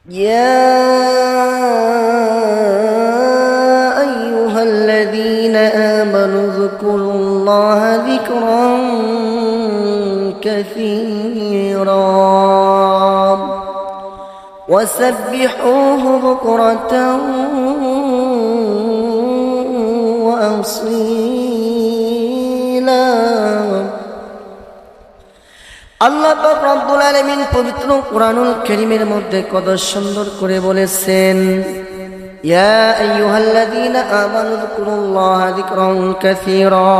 يا أيها الذين آمنوا اذكروا الله ذكرا كثيرا وسبحوه بكرة وأصيلا আল্লাহ পাক রব্বুল আলামিন পবিত্র কুরআনুল কারীমের মধ্যে কত সুন্দর করে বলেছেন, ইয়া আইয়ুহাল্লাযীনা আমানু যকুরুল্লাহা যিকরান কাসীরা।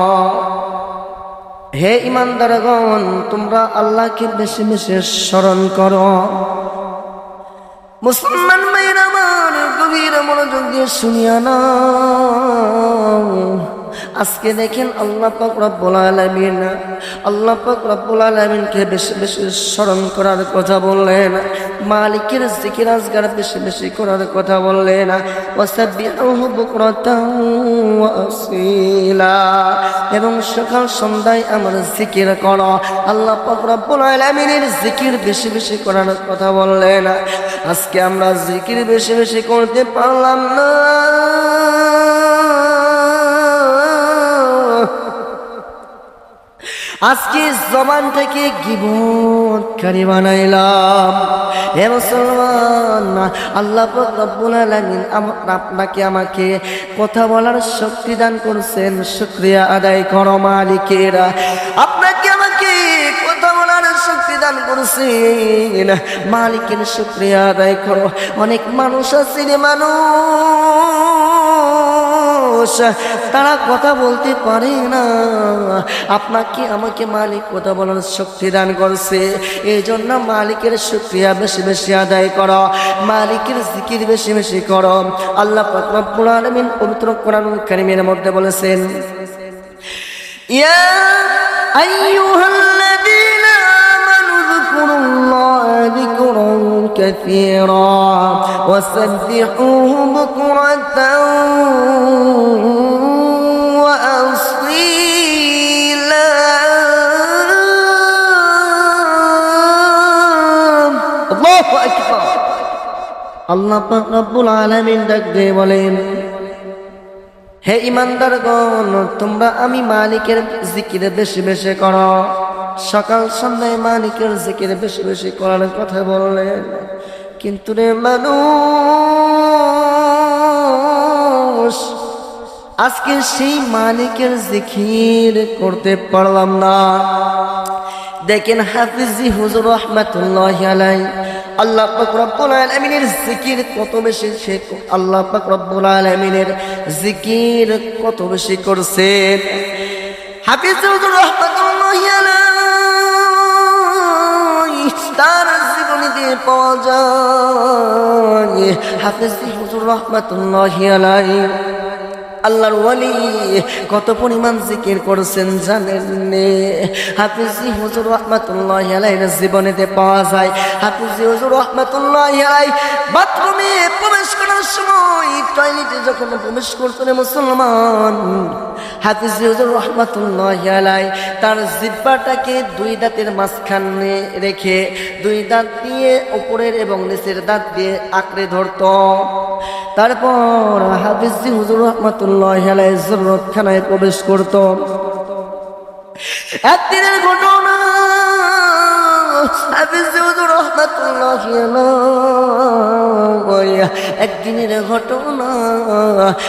হে ঈমানদারগণ, তোমরা আল্লাহকে বেশি বেশি স্মরণ করো। মুসলমান ভাইরা আমার, গভীর মনোযোগ দিয়ে শুনিয়া নাও। আজকে দেখেন আল্লাহ পাক রব্বুল আলামিন কে বেশি বেশি স্মরণ করার কথা বললেন, মালিকের জিকির আজগার বেশি বেশি করার কথা বললেন। ওয়াসাব্বিহুহু বুকরাতাও ওয়া আসীলা, এবং সকাল সন্ধ্যায় আমার জিকির করো। আল্লাহ পাক রব্বুল আলামিনের জিকির বেশি বেশি করার কথা বললেন। আজকে আমরা জিকির বেশি বেশি করতে পারলাম না। আজকে জবান থেকে গীবতকারী বানাইলাম। হে মুসলমান, আল্লাহ পাক রব্বুল আলামিন আপনাকে আমাকে কথা বলার শক্তি দান করছেন, শুকরিয়া আদায় করো মালিকের। আপনাকে আমাকে কথা বলার শক্তি দান করছেন, মালিকের শুকরিয়া আদায় করো। অনেক মানুষ আছে রে মানুষ, তারা কথা বলতে পারে না। আপনাকে আমাকে মালিক কথা বলার শক্তি দান করছে, এই জন্য মালিকের শুকরিয়া বেশি বেশি আদায় করো, মালিকের জিকির বেশি বেশি করো। আল্লাহ পাক রব্বুল আলামিন পবিত্র কোরআনুল কারীমের মধ্যে বলেছেন, ইয়া আইয়ুহাল্লাযীনা আমানু যকুরুল্লাহা যিকরান কাসীরা ওয়াসাব্বিহুহু বুকরাতাও ওয়া আসীলা। আল্লাহু আকবার। আল্লাহ পাক রব্বুল আলামিন ডাক দিয়ে বলেন, হে ঈমানদারগণ, তোমরা আমি মালিকের জিকির বেশি বেশি করো। সকাল সন্ধ্যায় মালিকের জিকির বেশি বেশি করার কথা বললেন, কিন্তু রে মানুষ, আজকে সেই মালিকের জিকির করতে পারলাম না। দেখেন হাফিজি হুজুর রাহমাতুল্লাহি আলাইহি, আল্লাহ পাক রব্বুল আলামিনের জিকির কত বেশি, সে আল্লাহ পাক রব্বুল আলামিনের জিকির কত বেশি করছেন। হাফিজি হুজুর রাহমাতুল্লাহি আলাইহি, তার জীবনীতে পাওয়া যায় হাফিজি হুজুর রাহমাতুল্লাহি আলাইহি আল্লাহর ওয়ালি কত পরিমাণ জিকির করেছেন জানেন? হাফিজি হুজুর রাহমাতুল্লাহি আলাইহির জীবনেতে পাওয়া যায়, হাফিজি হুজুর রাহমাতুল্লাহি আলাইহি বাথরুমে প্রবেশ করার সময়, টয়লেটে যখন প্রবেশ করতেন মুসলমান, হাফিজি হুজুর রাহমাতুল্লাহি আলাইহি তার জিহ্বাটাকে দুই দাঁতের মাঝখানে রেখে দুই দাঁত দিয়ে উপরের এবং নিচের দাঁত দিয়ে আঁকড়ে ধরত। তারপর হাফিজি হুজুর রাহমাতুল্লাহি আলাইহি জররতখানায় প্রবেশ করত। একদিনের ঘটনা, হাফিজি হুজুর রাহমাতুল্লাহি আলাইহি একদিনের ঘটনা,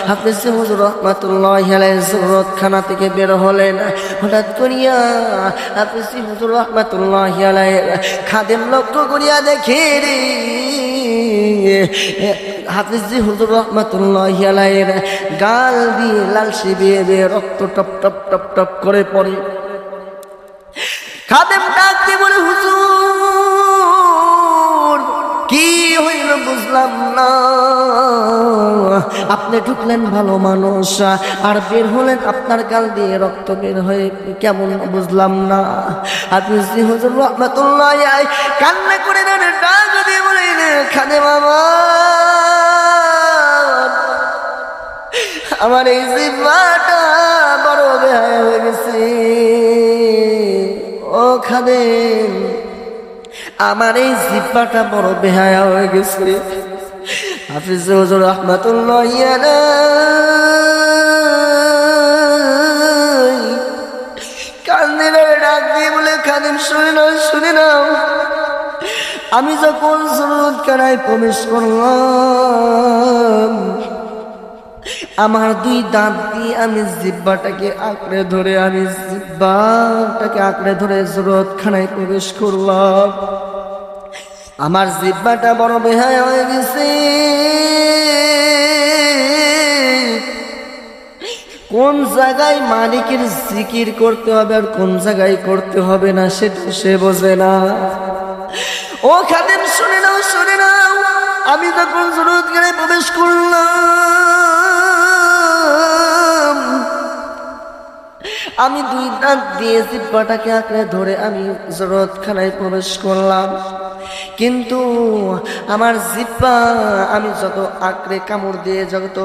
হাফিজি হুজুর রাহমাতুল্লাহি আলাইহি জররতখানা থেকে বের হলেন। হঠাৎ করিয়া হাফিজি হুজুর রাহমাতুল্লাহি আলাইহি খাদেম লক্ষ্য করিয়া দেখে রে, হাফিজি হুজুর রাহমাতুল্লাহি আলাইহির গাল দিয়ে লালসি বেয়ে বেয়ে রক্ত টপ টপ টপ টপ করে পড়ে। খাদেম ডাক দিয়ে বলে, হুজুর কি হইল বুঝলাম না, আপনি ঢুকলেন ভালো মানুষ আর বের হলেন আপনার গাল দিয়ে রক্ত বের হয়ে কেমন বুঝলাম না। হাফিজি হুজুর রাহমাতুল্লাহি আলাইহি কান্না করে ডাক দিয়ে বলেন, খাদেম বাবা, আমার এই জিহ্বাটা বড় বেহায়া হয়ে গেছে। ও খাদেম, আমার এই জিহ্বাটা বড় বেহায়া হয়ে গেছে। হাফিজ হুজুর রাহমাতুল্লাহি আলাইহি কান্নে ডাক দিয়ে বলে, খাদিম শুনে নাও, আমি যখন সুরতখানায় প্রবেশ করলাম, আমার দুই দাঁত দিয়ে আমি জিহ্বাটাকে আঁকড়ে ধরে সুরতখানায় প্রবেশ করলাম। আমার জিহ্বাটা বড় বেহায়া হয়ে গেছে। কোন জায়গায় মালিকের জিকির করতে হবে আর কোন জায়গায় করতে হবে না সেটা সে বোঝে না। ও খাদেম শুনে নাও, আমি যখন সুরতখানায় প্রবেশ করলাম, আমি দুই দাঁত দিয়ে জিহ্বাটাকে আঁকড়ে ধরে আমি সুরতখানায় প্রবেশ করলাম। কিন্তু আমার জিহ্বা আমি যত আঁকড়ে কামড় দিয়ে, যত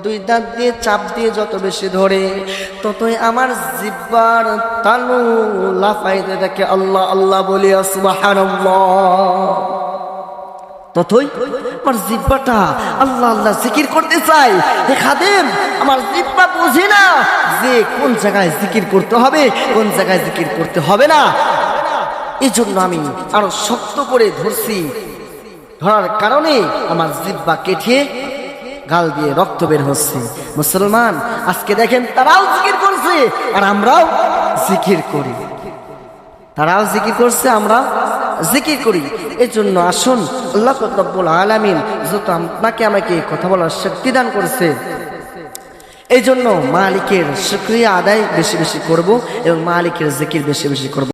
দুই দাঁত দিয়ে চাপ দিয়ে যত বেশি ধরে, ততই আমার জিহ্বার তালু লাফাইতে থাকে আল্লাহ আল্লাহ বলি সুবহানাল্লাহ। ততই আমার জিহ্বাটা আল্লাহ আল্লাহ জিকির করতে চাই। হে খাদেম, আমার জিহ্বা বুঝি না যে কোন জায়গায় জিকির করতে হবে, কোন জায়গায় জিকির করতে হবে না। এই জন্য আমি আরো শক্ত করে ধরছি। ধরার কারণে আমার জিহ্বা কেটে গাল দিয়ে রক্ত বের হচ্ছে। মুসলমান আজকে দেখেন, তারাও জিকির করছে আর আমরাও জিকির করি। তারাও জিকির করছে, আমরা জিকির করি। এই জন্য আসুন, আল্লাহ রব্বুল আলামিন যত আপনাকে আমাকে কথা বলার শক্তি দান করেছে, এই জন্য মালিকের শুকরিয়া আদায় বেশি বেশি করব এবং মালিকের জিকির বেশি বেশি করব।